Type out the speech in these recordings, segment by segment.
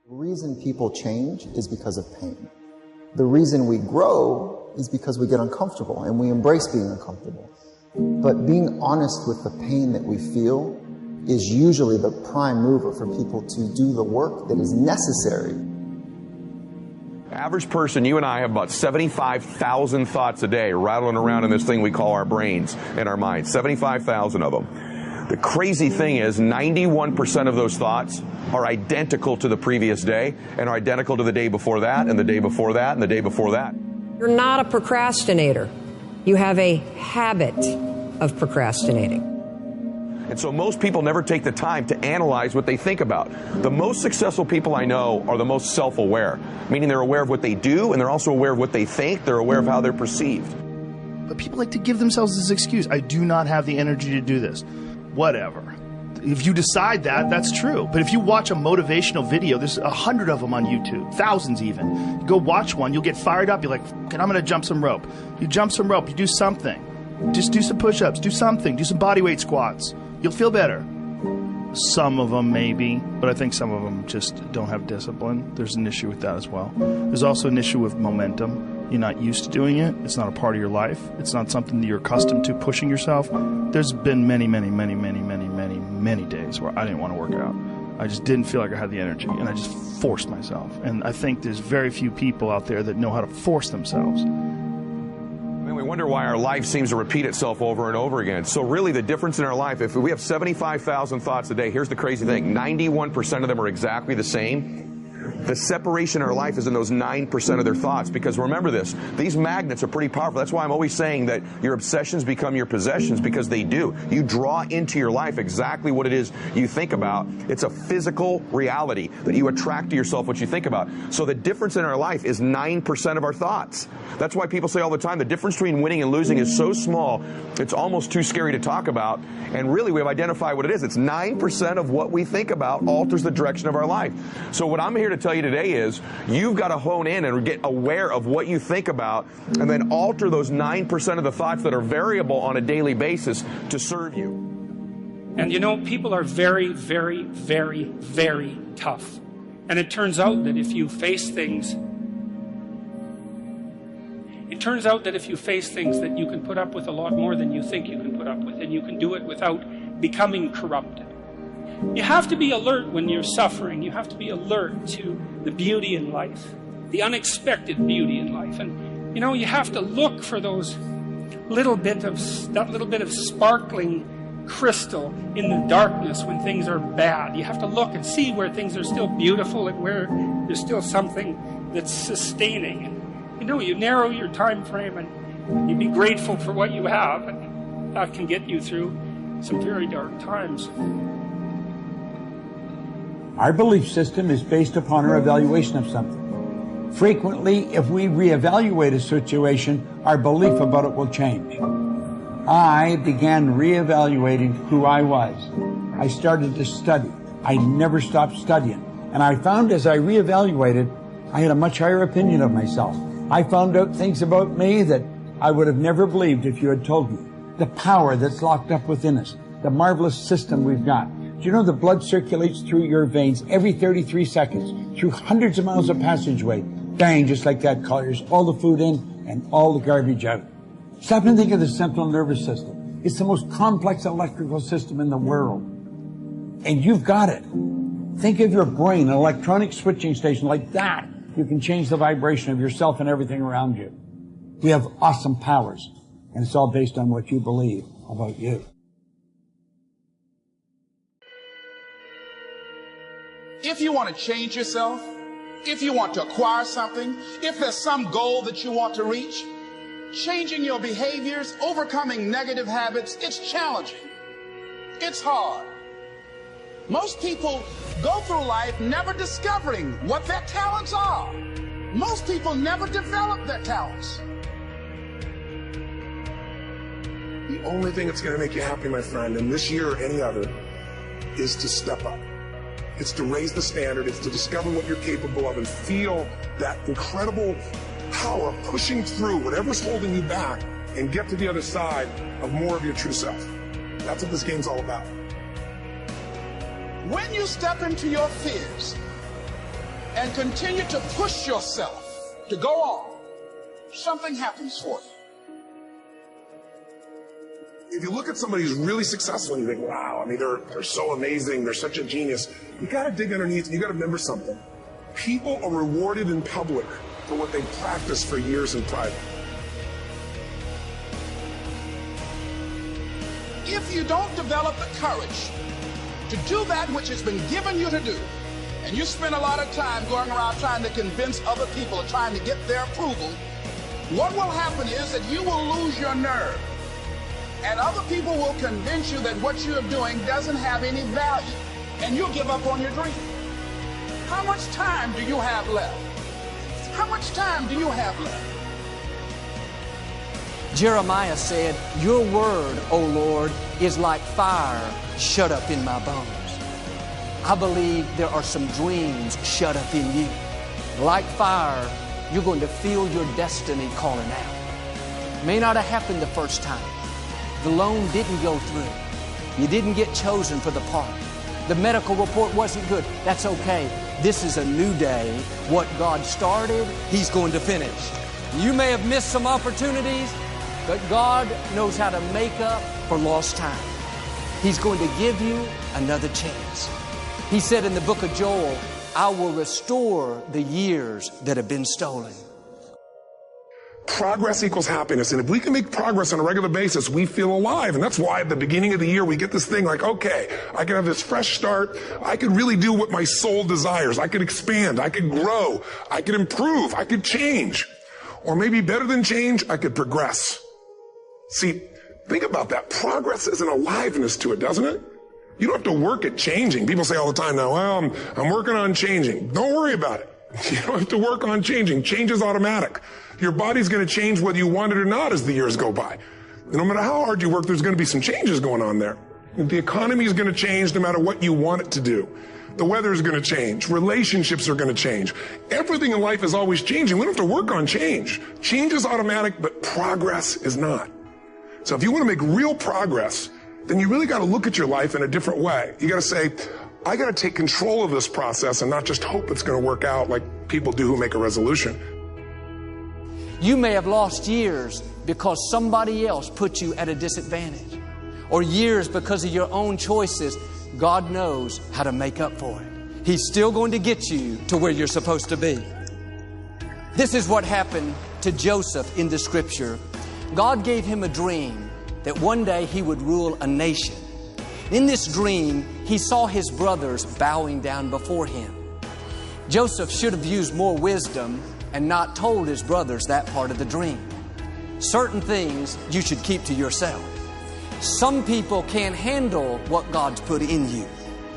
The reason people change is because of pain. The reason we grow is because we get uncomfortable and we embrace being uncomfortable. But being honest with the pain that we feel is usually the prime mover for people to do the work that is necessary. Average person, you and I have about 75,000 thoughts a day rattling around in this thing we call our brains and our minds. 75,000 of them. The crazy thing is 91% of those thoughts are identical to the previous day and are identical to the day before that and the day before that and the day before that. You're not a procrastinator. You have a habit of procrastinating. And so most people never take the time to analyze what they think about. The most successful people I know are the most self-aware, meaning they're aware of what they do and they're also aware of what they think. They're aware of how they're perceived. But people like to give themselves this excuse. I do not have the energy to do this. Whatever. If you decide that, that's true. But if you watch a motivational video, there's 100 of them on YouTube, thousands even. You go watch one, you'll get fired up. You're like, I'm going to jump some rope. You jump some rope, you do something. Just do some push-ups, do something, do some body weight squats. You'll feel better. Some of them maybe, but I think some of them just don't have discipline. There's an issue with that as well. There's also an issue with momentum. You're not used to doing it. It's not a part of your life. It's not something that you're accustomed to pushing yourself. There's been many days where I didn't want to work out. I just didn't feel like I had the energy, and I just forced myself. And I think there's very few people out there that know how to force themselves. And we wonder why our life seems to repeat itself over and over again. So really the difference in our life, if we have 75,000 thoughts a day, here's the crazy thing, 91% of them are exactly the same. The separation in our life is in those 9% of their thoughts, because remember this, these magnets are pretty powerful. That's why I'm always saying that your obsessions become your possessions, because they do. You draw into your life exactly what it is you think about. It's a physical reality that you attract to yourself what you think about. So the difference in our life is 9% of our thoughts. That's why people say all the time the difference between winning and losing is so small, it's almost too scary to talk about. And really we have identified what it is. It's 9% of what we think about alters the direction of our life. So what I'm here to tell you today is you've got to hone in and get aware of what you think about and then alter those 9% of the thoughts that are variable on a daily basis to serve you. And you know, people are very, very, very, very tough. And it turns out that if you face things, that you can put up with a lot more than you think you can put up with, and you can do it without becoming corrupted. You have to be alert when you're suffering. You have to be alert to the beauty in life, the unexpected beauty in life. And, you know, you have to look for that little bit of sparkling crystal in the darkness when things are bad. You have to look and see where things are still beautiful and where there's still something that's sustaining. And, you know, you narrow your time frame and you be grateful for what you have, and that can get you through some very dark times. Our belief system is based upon our evaluation of something. Frequently, if we reevaluate a situation, our belief about it will change. I began reevaluating who I was. I started to study. I never stopped studying. And I found as I reevaluated, I had a much higher opinion of myself. I found out things about me that I would have never believed if you had told me. The power that's locked up within us, the marvelous system we've got. Do you know the blood circulates through your veins every 33 seconds, through hundreds of miles of passageway? Bang, just like that, clears all the food in and all the garbage out. Stop and think of the central nervous system. It's the most complex electrical system in the world. And you've got it. Think of your brain, an electronic switching station like that. You can change the vibration of yourself and everything around you. We have awesome powers, and it's all based on what you believe about you. If you want to change yourself, if you want to acquire something, if there's some goal that you want to reach, changing your behaviors, overcoming negative habits, it's challenging. It's hard. Most people go through life never discovering what their talents are. Most people never develop their talents. The only thing that's going to make you happy, my friend, in this year or any other, is to step up. It's to raise the standard. It's to discover what you're capable of and feel that incredible power pushing through whatever's holding you back and get to the other side of more of your true self. That's what this game's all about. When you step into your fears, and continue to push yourself to go on, something happens for you. If you look at somebody who's really successful and you think, wow, I mean, they're so amazing, they're such a genius, you got to dig underneath and you got to remember something. People are rewarded in public for what they practice for years in private. If you don't develop the courage to do that which has been given you to do, and you spend a lot of time going around trying to convince other people or trying to get their approval, what will happen is that you will lose your nerve. And other people will convince you that what you're doing doesn't have any value, and you'll give up on your dream. How much time do you have left? How much time do you have left? Jeremiah said, "Your word, O Lord, is like fire shut up in my bones." I believe there are some dreams shut up in you. Like fire, you're going to feel your destiny calling out. May not have happened the first time. The loan didn't go through. You didn't get chosen for the part. The medical report wasn't good. That's okay. This is a new day. What God started, He's going to finish. You may have missed some opportunities, but God knows how to make up for lost time. He's going to give you another chance. He said in the book of Joel, "I will restore the years that have been stolen." Progress equals happiness. And if we can make progress on a regular basis, we feel alive. And that's why at the beginning of the year, we get this thing like, okay, I can have this fresh start. I can really do what my soul desires. I can expand. I can grow. I can improve. I could change. Or maybe better than change, I could progress. See, think about that. Progress is an aliveness to it, doesn't it? You don't have to work at changing. People say all the time now, well, I'm working on changing. Don't worry about it. You don't have to work on changing. Change is automatic. Your body's going to change whether you want it or not as the years go by. And no matter how hard you work, there's going to be some changes going on there. The economy is going to change no matter what you want it to do. The weather is going to change. Relationships are going to change. Everything in life is always changing. We don't have to work on change. Change is automatic, but progress is not. So if you want to make real progress, then you really got to look at your life in a different way. You got to say, I got to take control of this process and not just hope it's going to work out like people do who make a resolution. You may have lost years because somebody else put you at a disadvantage, or years because of your own choices. God knows how to make up for it. He's still going to get you to where you're supposed to be. This is what happened to Joseph in the scripture. God gave him a dream that one day he would rule a nation. In this dream, he saw his brothers bowing down before him. Joseph should have used more wisdom and not told his brothers that part of the dream. Certain things you should keep to yourself. Some people can't handle what God's put in you.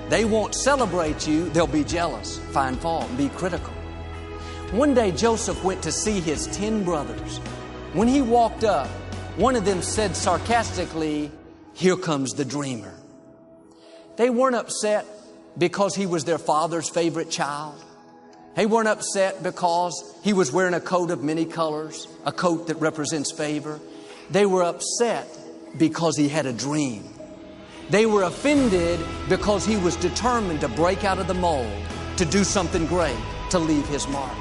They won't celebrate you. They'll be jealous, find fault, and be critical. One day Joseph went to see his 10 brothers. When he walked up, one of them said sarcastically, "Here comes the dreamer." They weren't upset because he was their father's favorite child. They weren't upset because he was wearing a coat of many colors, a coat that represents favor. They were upset because he had a dream. They were offended because he was determined to break out of the mold, to do something great, to leave his mark.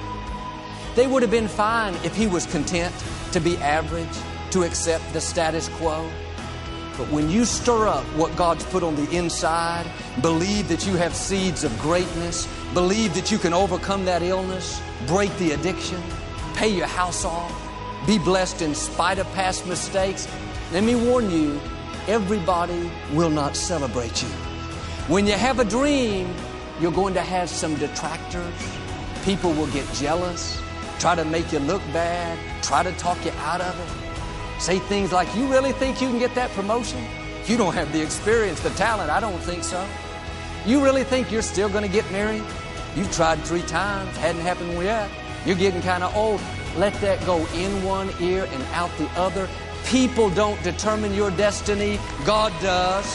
They would have been fine if he was content to be average, to accept the status quo. But when you stir up what God's put on the inside, believe that you have seeds of greatness, believe that you can overcome that illness, break the addiction, pay your house off, be blessed in spite of past mistakes, let me warn you, everybody will not celebrate you. When you have a dream, you're going to have some detractors. People will get jealous, try to make you look bad, try to talk you out of it. Say things like, "You really think you can get that promotion? You don't have the experience, the talent. I don't think so. You really think you're still going to get married? You've tried 3 times, hadn't happened yet. You're getting kind of old." Let that go in one ear and out the other. People don't determine your destiny. God does.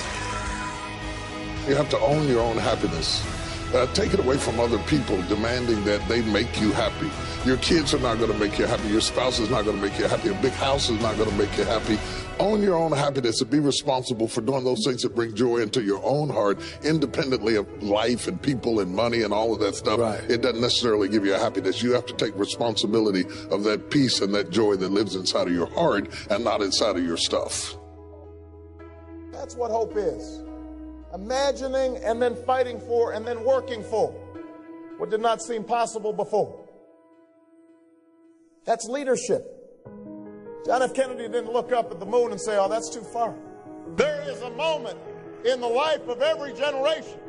You have to own your own happiness. Take it away from other people demanding that they make you happy. Your kids are not going to make you happy. Your spouse is not going to make you happy. A big house is not going to make you happy. Own your own happiness and be responsible for doing those things that bring joy into your own heart, independently of life and people and money and all of that stuff. Right. It doesn't necessarily give you a happiness. You have to take responsibility of that peace and that joy that lives inside of your heart and not inside of your stuff. That's what hope is. Imagining and then fighting for and then working for what did not seem possible before. That's leadership. John F. Kennedy didn't look up at the moon and say, oh, that's too far. There is a moment in the life of every generation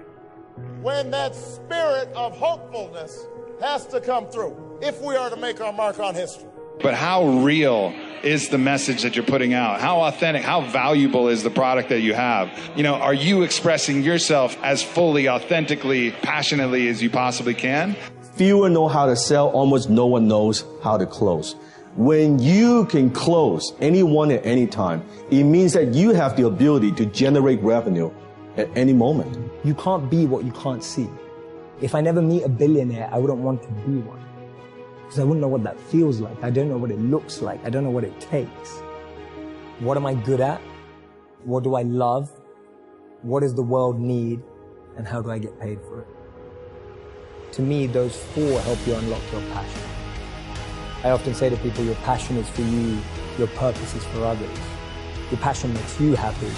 when that spirit of hopefulness has to come through if we are to make our mark on history. But how real is the message that you're putting out? How authentic, how valuable is the product that you have? You know, are you expressing yourself as fully, authentically, passionately as you possibly can? Fewer know how to sell, almost no one knows how to close. When you can close anyone at any time, it means that you have the ability to generate revenue at any moment. You can't be what you can't see. If I never meet a billionaire, I wouldn't want to be one. Because I wouldn't know what that feels like. I don't know what it looks like. I don't know what it takes. What am I good at? What do I love? What does the world need? And how do I get paid for it? To me, those four help you unlock your passion. I often say to people, your passion is for you, your purpose is for others. Your passion makes you happy.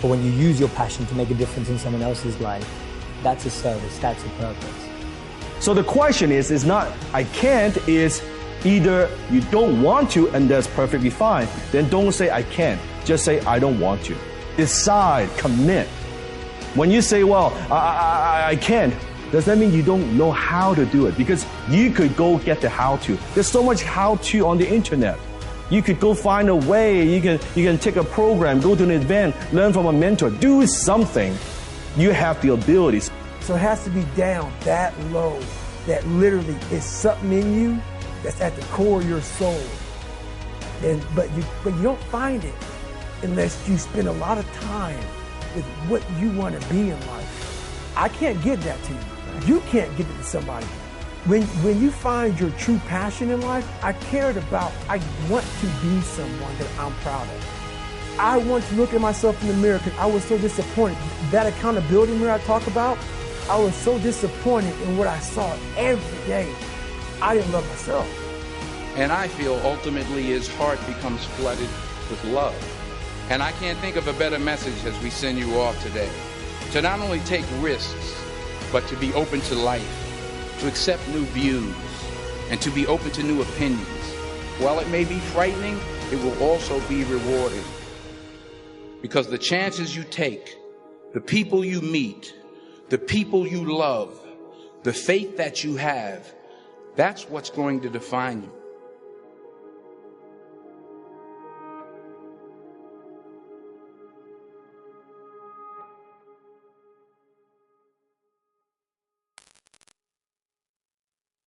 But when you use your passion to make a difference in someone else's life, that's a service, that's a purpose. So the question is not I can't, is either you don't want to and that's perfectly fine, then don't say I can't, just say I don't want to. Decide, commit. When you say, well, I can't, does that mean you don't know how to do it? Because you could go get the how-to. There's so much how-to on the internet. You could go find a way, you can take a program, go to an event, learn from a mentor, do something. You have the abilities. So it has to be down that low, that literally is something in you that's at the core of your soul. But you don't find it unless you spend a lot of time with what you want to be in life. I can't give that to you. You can't give it to somebody. When you find your true passion in life, I want to be someone that I'm proud of. I want to look at myself in the mirror because I was so disappointed. That accountability mirror I talk about, I was so disappointed in what I saw every day. I didn't love myself. And I feel ultimately his heart becomes flooded with love. And I can't think of a better message as we send you off today. To not only take risks, but to be open to life, to accept new views, and to be open to new opinions. While it may be frightening, it will also be rewarding. Because the chances you take, the people you meet, the people you love, the faith that you have, that's what's going to define you.